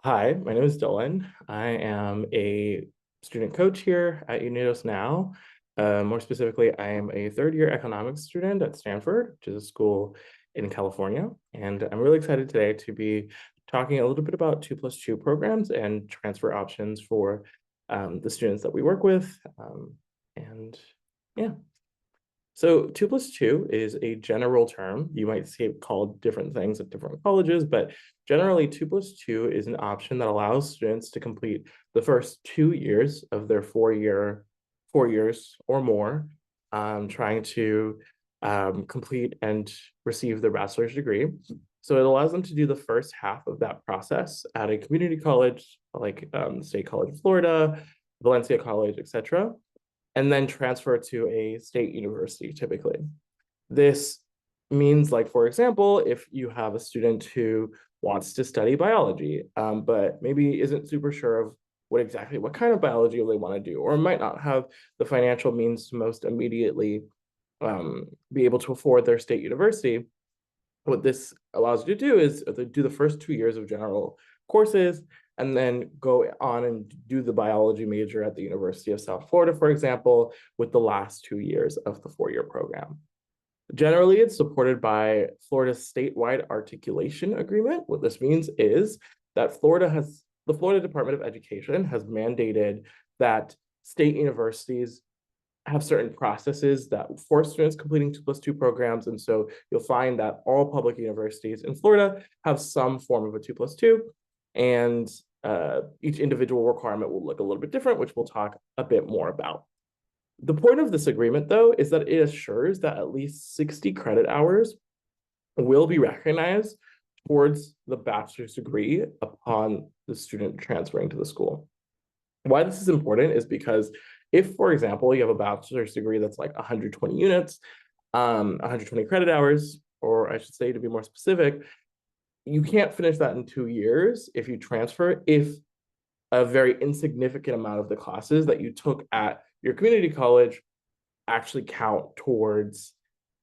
Hi, my name is Dylan. I am a student coach here at Unidos now. More specifically, I am a third year economics student at Stanford, which is a school in California. And I'm really excited today to be talking a little bit about 2+2 programs and transfer options for the students that we work with. And yeah. So 2+2 is a general term. You might see it called different things at different colleges, but generally 2+2 is an option that allows students to complete the first 2 years of their 4 years or more, trying to complete and receive their bachelor's degree. So it allows them to do the first half of that process at a community college like State College of Florida, Valencia College, etc., and then transfer to a state university typically. This means, like, for example, if you have a student who wants to study biology, but maybe isn't super sure of what kind of biology they want to do, or might not have the financial means to most immediately be able to afford their state university, what this allows you to do is to do the first 2 years of general courses and then go on and do the biology major at the University of South Florida, for example, with the last 2 years of the 4-year program. Generally, it's supported by Florida's statewide articulation agreement. What this means is that the Florida Department of Education has mandated that state universities have certain processes that force students completing 2+2 programs. And so you'll find that all public universities in Florida have some form of a 2+2, and each individual requirement will look a little bit different, which we'll talk a bit more about. The point of this agreement, though, is that it assures that at least 60 credit hours will be recognized towards the bachelor's degree upon the student transferring to the school. Why this is important is because if, for example, you have a bachelor's degree that's like 120 units, 120 credit hours, or I should say, to be more specific, you can't finish that in 2 years if you transfer, if a very insignificant amount of the classes that you took at your community college actually count towards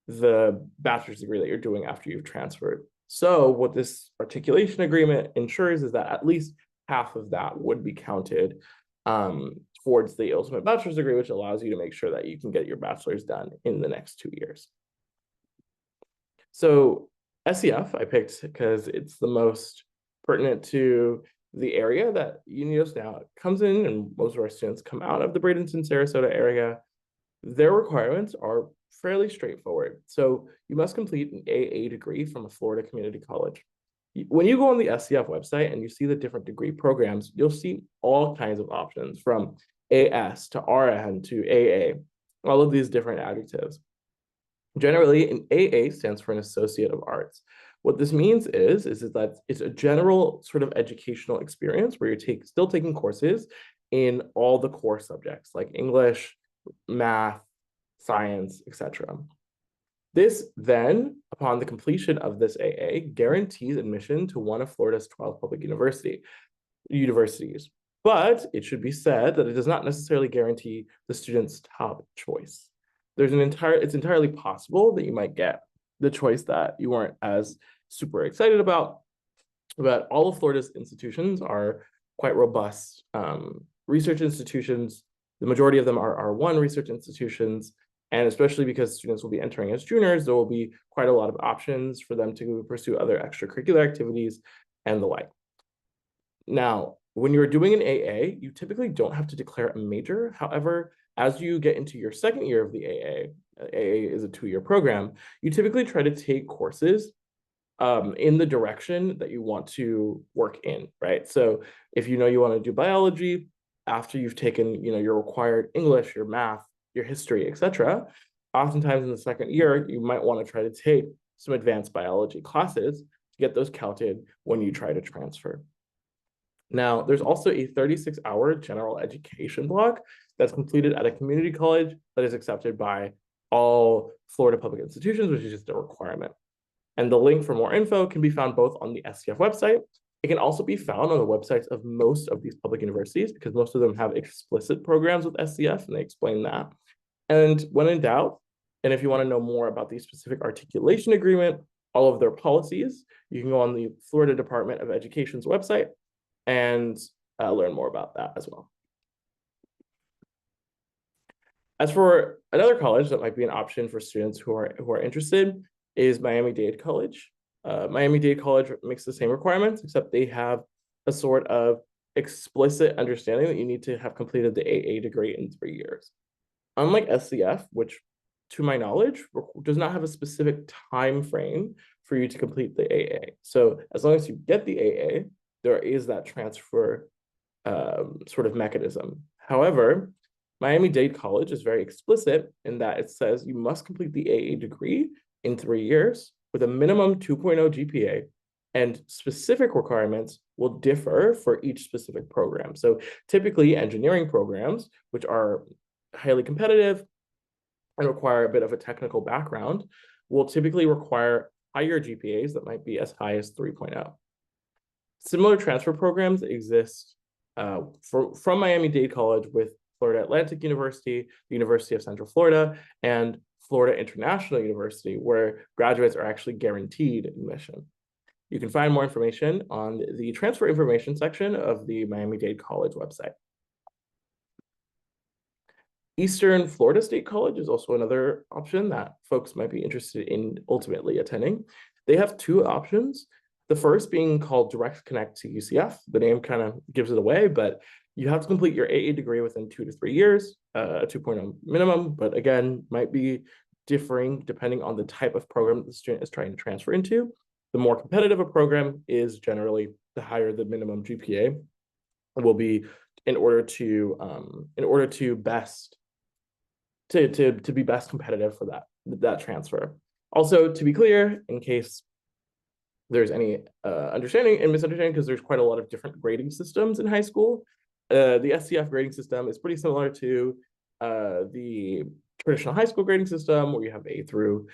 the bachelor's degree that you're doing after you've transferred. So what this articulation agreement ensures is that at least half of that would be counted towards the ultimate bachelor's degree, which allows you to make sure that you can get your bachelor's done in the next 2 years. So SEF I picked because it's the most pertinent to the area that Unidos now comes in, and most of our students come out of the Bradenton, Sarasota area. Their requirements are fairly straightforward. So you must complete an AA degree from a Florida community college. When you go on the SCF website and you see the different degree programs, you'll see all kinds of options from AS to RN to AA, all of these different adjectives. Generally, an AA stands for an Associate of Arts. What this means is that it's a general sort of educational experience where you're still taking courses in all the core subjects like English, math, science, etc. This then, upon the completion of this AA, guarantees admission to one of Florida's 12 public universities. But it should be said that it does not necessarily guarantee the student's top choice. It's entirely possible that you might get the choice that you weren't as super excited about, but all of Florida's institutions are quite robust research institutions. The majority of them are R1 research institutions, and especially because students will be entering as juniors, there will be quite a lot of options for them to pursue other extracurricular activities and the like. Now, when you're doing an AA, you typically don't have to declare a major. However, as you get into your second year of the AA is a 2-year program, you typically try to take courses in the direction that you want to work in, right? So if you know you want to do biology, after you've taken, your required English, your math, your history, etc., oftentimes in the second year, you might want to try to take some advanced biology classes to get those counted when you try to transfer. Now, there's also a 36-hour general education block that's completed at a community college that is accepted by all Florida public institutions, which is just a requirement. And the link for more info can be found both on the SCF website. It can also be found on the websites of most of these public universities because most of them have explicit programs with SCF, and they explain that. And when in doubt, and if you want to know more about the specific articulation agreement, all of their policies, you can go on the Florida Department of Education's website and learn more about that as well. As for another college that might be an option for students who are interested is Miami-Dade College. Miami-Dade College makes the same requirements, except they have a sort of explicit understanding that you need to have completed the AA degree in 3 years. Unlike SCF, which to my knowledge does not have a specific time frame for you to complete the AA. So as long as you get the AA, there is that transfer sort of mechanism. However, Miami-Dade College is very explicit in that it says you must complete the AA degree in 3 years with a minimum 2.0 GPA, and specific requirements will differ for each specific program. So typically engineering programs, which are highly competitive and require a bit of a technical background, will typically require higher GPAs that might be as high as 3.0. Similar transfer programs exist from Miami-Dade College with Florida Atlantic University, the University of Central Florida, and Florida International University, where graduates are actually guaranteed admission. You can find more information on the transfer information section of the Miami-Dade College website. Eastern Florida State College is also another option that folks might be interested in ultimately attending. They have two options. The first being called Direct Connect to UCF. The name kind of gives it away, but you have to complete your AA degree within 2 to 3 years, a 2.0 minimum, but again, might be differing depending on the type of program that the student is trying to transfer into. The more competitive a program is, generally the higher the minimum GPA will be in order to be best competitive for that transfer. Also, to be clear, in case there's any understanding and misunderstanding, because there's quite a lot of different grading systems in high school. The SCF grading system is pretty similar to the traditional high school grading system, where you have A through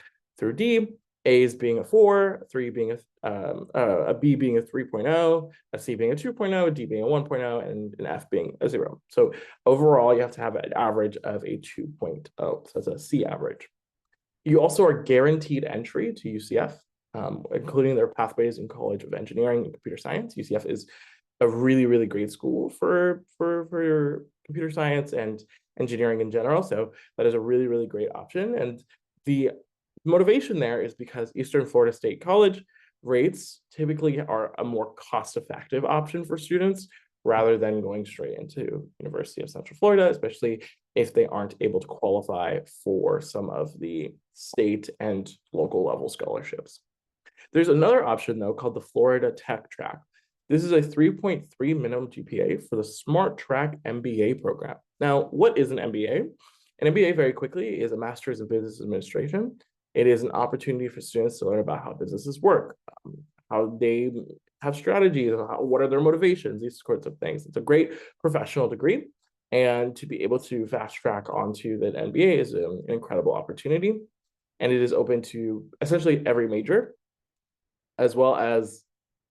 D, A's being a 4, 3 being a B being a 3.0, a C being a 2.0, a D being a 1.0, and an F being a 0. So overall, you have to have an average of a 2.0. So that's a C average. You also are guaranteed entry to UCF, including their pathways in College of Engineering and Computer Science. UCF is a really, really great school for your computer science and engineering in general. So that is a really, really great option. And the motivation there is because Eastern Florida State College rates typically are a more cost-effective option for students rather than going straight into University of Central Florida, especially if they aren't able to qualify for some of the state and local level scholarships. There's another option though called the Florida Tech Track. This is a 3.3 minimum GPA for the Smart Track MBA program. Now, what is an MBA? An MBA, very quickly, is a Master's in Business Administration. It is an opportunity for students to learn about how businesses work, how they have strategies, what are their motivations, these sorts of things. It's a great professional degree, and to be able to fast track onto the MBA is an incredible opportunity. And it is open to essentially every major, as well as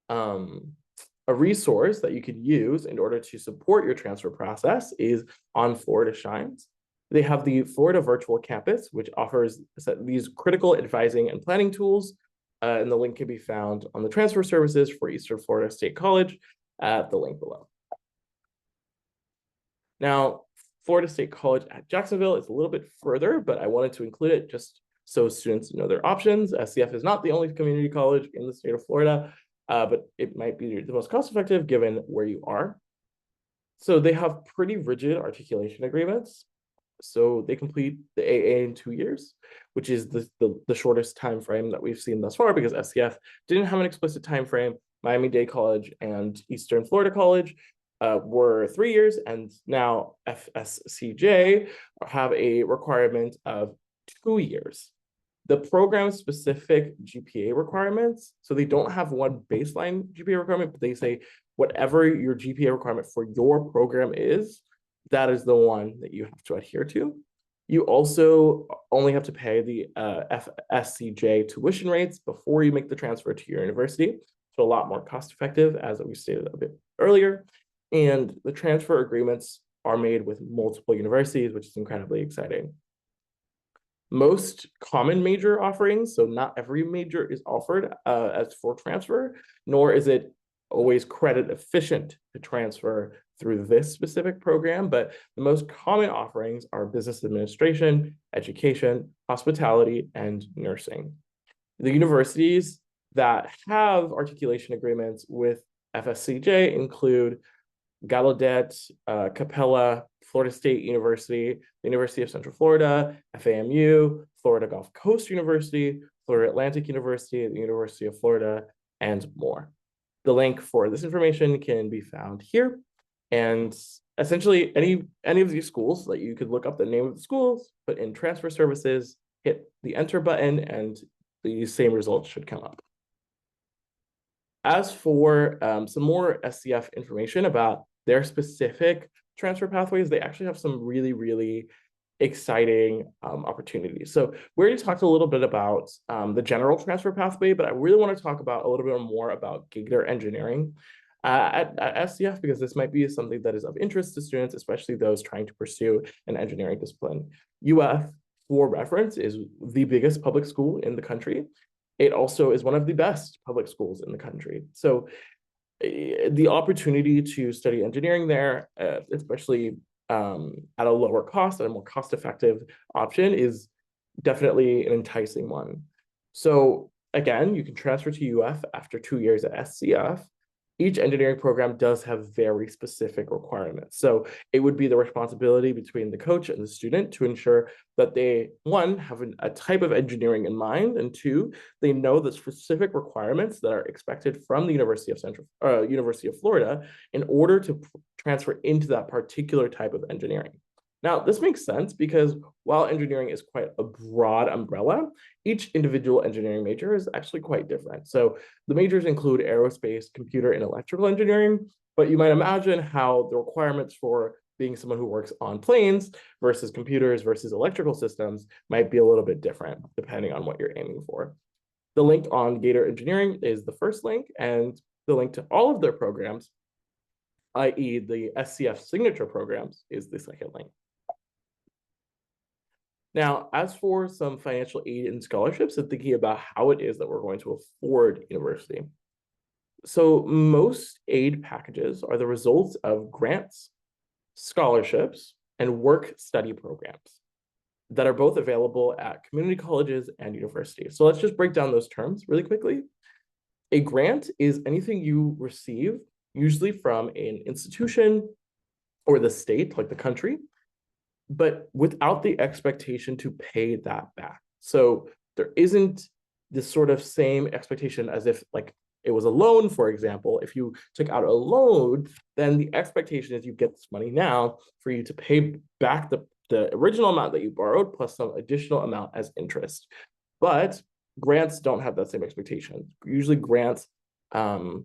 a resource that you could use in order to support your transfer process is on Florida Shines. They have the Florida Virtual Campus, which offers these critical advising and planning tools. And the link can be found on the transfer services for Eastern Florida State College at the link below. Now, Florida State College at Jacksonville is a little bit further, but I wanted to include it just so students know their options. SCF is not the only community college in the state of Florida, but it might be the most cost-effective given where you are. So they have pretty rigid articulation agreements. So they complete the AA in 2 years, which is the shortest time frame that we've seen thus far, because SCF didn't have an explicit time frame. Miami-Dade College and Eastern Florida College were 3 years, and now FSCJ have a requirement of 2 years. The program-specific GPA requirements, so they don't have one baseline GPA requirement, but they say whatever your GPA requirement for your program is, that is the one that you have to adhere to. You also only have to pay the FSCJ tuition rates before you make the transfer to your university. So a lot more cost effective, as we stated a bit earlier. And the transfer agreements are made with multiple universities, which is incredibly exciting. Most common major offerings, so not every major is offered as for transfer, nor is it always credit efficient to transfer through this specific program, but the most common offerings are business administration, education, hospitality, and nursing. The universities that have articulation agreements with FSCJ include Gallaudet, Capella, Florida State University, the University of Central Florida, FAMU, Florida Gulf Coast University, Florida Atlantic University, the University of Florida, and more. The link for this information can be found here. And essentially, any of these schools, like you could look up the name of the schools, put in transfer services, hit the enter button, and the same results should come up. As for some more SCF information about their specific transfer pathways, they actually have some really, really exciting opportunities. So we already talked a little bit about the general transfer pathway, but I really want to talk about a little bit more about Gator engineering at SCF, because this might be something that is of interest to students, especially those trying to pursue an engineering discipline. UF, for reference, is the biggest public school in the country. It also is one of the best public schools in the country. So the opportunity to study engineering there, especially at a lower cost, at a more cost-effective option, is definitely an enticing one. So again, you can transfer to UF after 2 years at SCF. Each engineering program does have very specific requirements. So it would be the responsibility between the coach and the student to ensure that they, one, have a type of engineering in mind, and two, they know the specific requirements that are expected from the University of Florida in order to transfer into that particular type of engineering. Now, this makes sense because while engineering is quite a broad umbrella, each individual engineering major is actually quite different. So the majors include aerospace, computer, and electrical engineering, but you might imagine how the requirements for being someone who works on planes versus computers versus electrical systems might be a little bit different depending on what you're aiming for. The link on Gator Engineering is the first link, and the link to all of their programs, i.e. the SCF signature programs, is the second link. Now, as for some financial aid and scholarships and thinking about how it is that we're going to afford university. So most aid packages are the results of grants, scholarships, and work study programs that are both available at community colleges and universities. So let's just break down those terms really quickly. A grant is anything you receive, usually from an institution or the state, like the country, but without the expectation to pay that back. So there isn't this sort of same expectation as if like it was a loan, for example. If you took out a loan, then the expectation is you get this money now for you to pay back the original amount that you borrowed plus some additional amount as interest. But grants don't have that same expectation. Usually grants are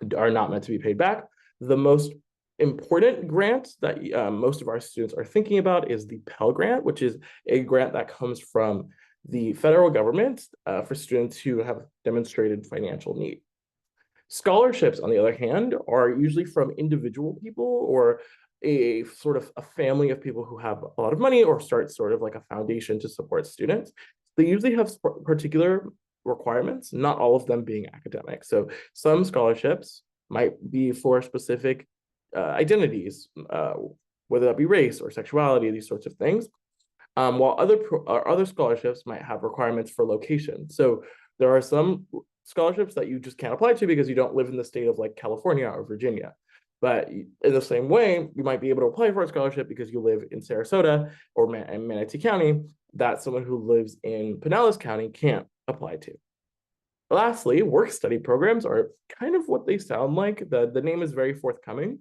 not meant to be paid back. The most important grant that most of our students are thinking about is the Pell Grant, which is a grant that comes from the federal government for students who have demonstrated financial need. Scholarships, on the other hand, are usually from individual people or a sort of a family of people who have a lot of money or start sort of like a foundation to support students. They usually have particular requirements, not all of them being academic. So some scholarships might be for specific identities, whether that be race or sexuality, these sorts of things. While other scholarships might have requirements for location. So there are some scholarships that you just can't apply to because you don't live in the state of like California or Virginia. But in the same way, you might be able to apply for a scholarship because you live in Sarasota or Manatee County that someone who lives in Pinellas County can't apply to. Lastly, work study programs are kind of what they sound like. The name is very forthcoming,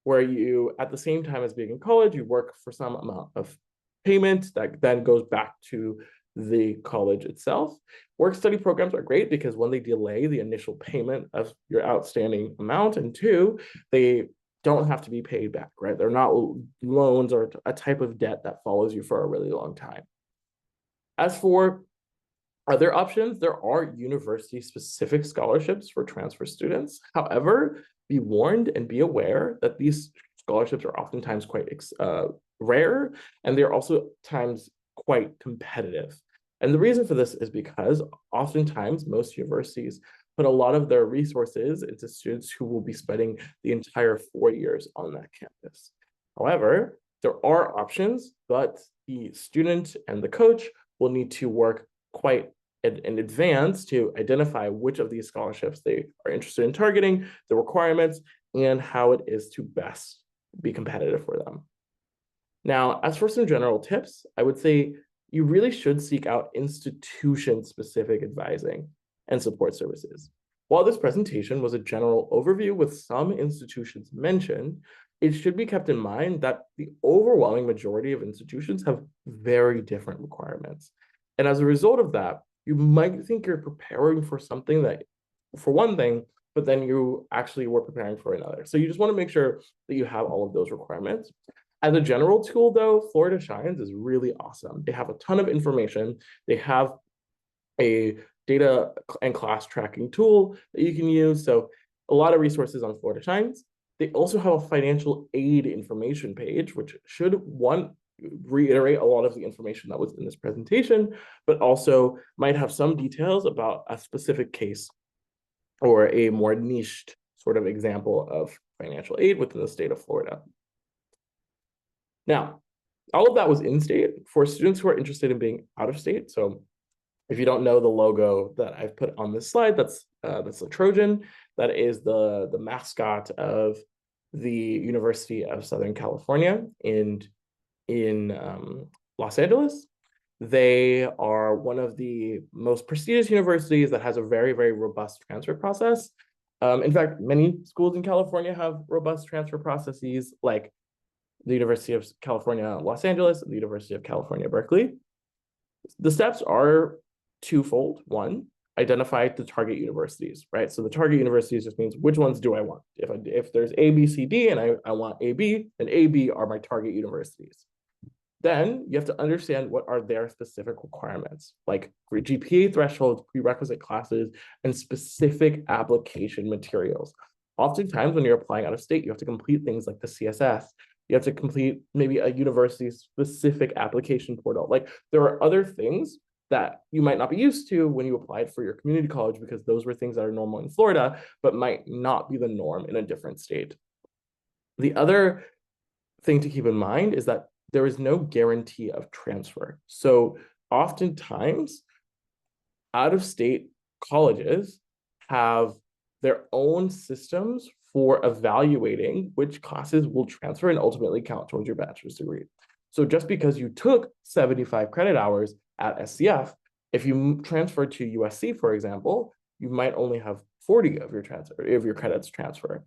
where you, at the same time as being in college, you work for some amount of payment that then goes back to the college itself. Work study programs are great because one, they delay the initial payment of your outstanding amount, and two, they don't have to be paid back, right? They're not loans or a type of debt that follows you for a really long time. As for other options, there are university-specific scholarships for transfer students. However, be warned and be aware that these scholarships are oftentimes quite rare, and they're also times quite competitive. And the reason for this is because oftentimes most universities put a lot of their resources into students who will be spending the entire 4 years on that campus. However, there are options, but the student and the coach will need to work quite in advance to identify which of these scholarships they are interested in targeting, the requirements, and how it is to best be competitive for them. Now, as for some general tips, I would say you really should seek out institution-specific advising and support services. While this presentation was a general overview with some institutions mentioned, it should be kept in mind that the overwhelming majority of institutions have very different requirements. And as a result of that, you might think you're preparing for something that, for one thing, but then you actually were preparing for another. So you just want to make sure that you have all of those requirements. As a general tool, though, Florida Shines is really awesome. They have a ton of information. They have a data and class tracking tool that you can use. So a lot of resources on Florida Shines. They also have a financial aid information page, which should, one, reiterate a lot of the information that was in this presentation, but also might have some details about a specific case or a more niched sort of example of financial aid within the state of Florida. Now, all of that was in-state. For students who are interested in being out of state, so if you don't know the logo that I've put on this slide, that's a Trojan. That is the mascot of the University of Southern California in Los Angeles. They are one of the most prestigious universities that has a very, very robust transfer process. In fact, many schools in California have robust transfer processes, like the University of California, Los Angeles, and the University of California, Berkeley. The steps are twofold. One, identify the target universities, right? So the target universities just means which ones do I want? If there's A, B, C, D, and I want A, B, then A, B are my target universities. Then you have to understand what are their specific requirements, like GPA thresholds, prerequisite classes, and specific application materials. Oftentimes when you're applying out of state, you have to complete things like the CSS. You have to complete maybe a university-specific application portal. Like there are other things that you might not be used to when you applied for your community college, because those were things that are normal in Florida, but might not be the norm in a different state. The other thing to keep in mind is that there is no guarantee of transfer. So oftentimes, out-of-state colleges have their own systems for evaluating which classes will transfer and ultimately count towards your bachelor's degree. So just because you took 75 credit hours at SCF, if you transfer to USC, for example, you might only have 40 of your credits transfer,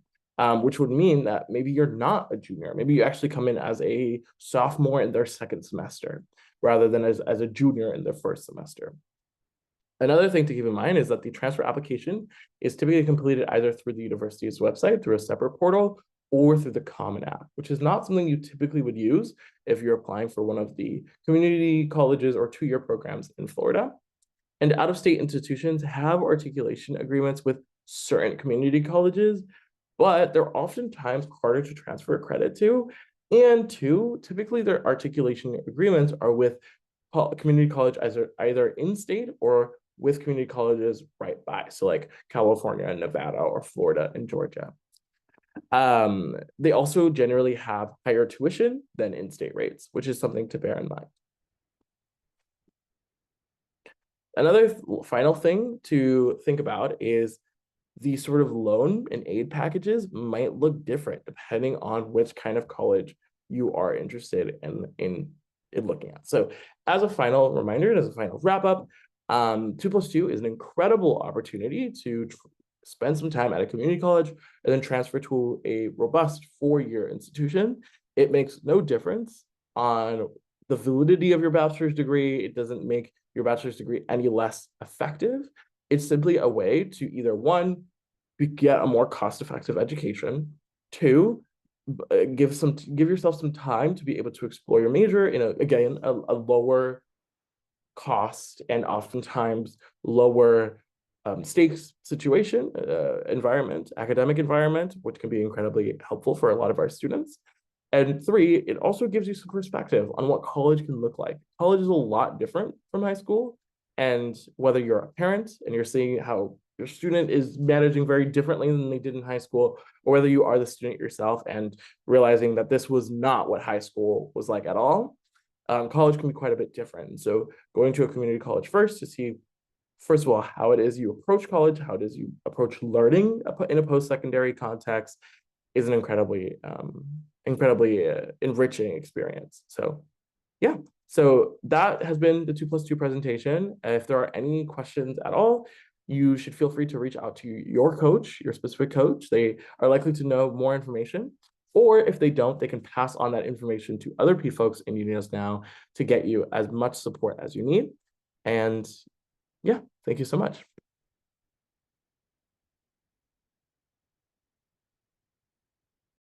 which would mean that maybe you're not a junior. Maybe you actually come in as a sophomore in their second semester, rather than as a junior in their first semester. Another thing to keep in mind is that the transfer application is typically completed either through the university's website, through a separate portal, or through the Common App, which is not something you typically would use if you're applying for one of the community colleges or two-year programs in Florida. And out-of-state institutions have articulation agreements with certain community colleges, but they're oftentimes harder to transfer credit to. And two, typically their articulation agreements are with community college either in-state or with community colleges right by, so like California, Nevada, or Florida and Georgia. They also generally have higher tuition than in-state rates, which is something to bear in mind. Another final thing to think about is the sort of loan and aid packages might look different depending on which kind of college you are interested in looking at. So as a final reminder, and as a final wrap up, 2+2 is an incredible opportunity to spend some time at a community college and then transfer to a robust 4-year institution. It makes no difference on the validity of your bachelor's degree. It doesn't make your bachelor's degree any less effective. It's simply a way to either, one, get a more cost-effective education, two, give yourself some time to be able to explore your major in a lower cost and oftentimes lower stakes situation, academic environment, which can be incredibly helpful for a lot of our students. And three, it also gives you some perspective on what college can look like. College is a lot different from high school. And whether you're a parent and you're seeing how your student is managing very differently than they did in high school, or whether you are the student yourself and realizing that this was not what high school was like at all. College can be quite a bit different. So going to a community college first to see, first of all, how it is you approach college, how it is you approach learning in a post-secondary context is an incredibly enriching experience. So yeah, so that has been the 2+2 presentation. If there are any questions at all, you should feel free to reach out to your coach, your specific coach. They are likely to know more information. Or if they don't, they can pass on that information to other P folks in Unidos Now to get you as much support as you need. And yeah, thank you so much.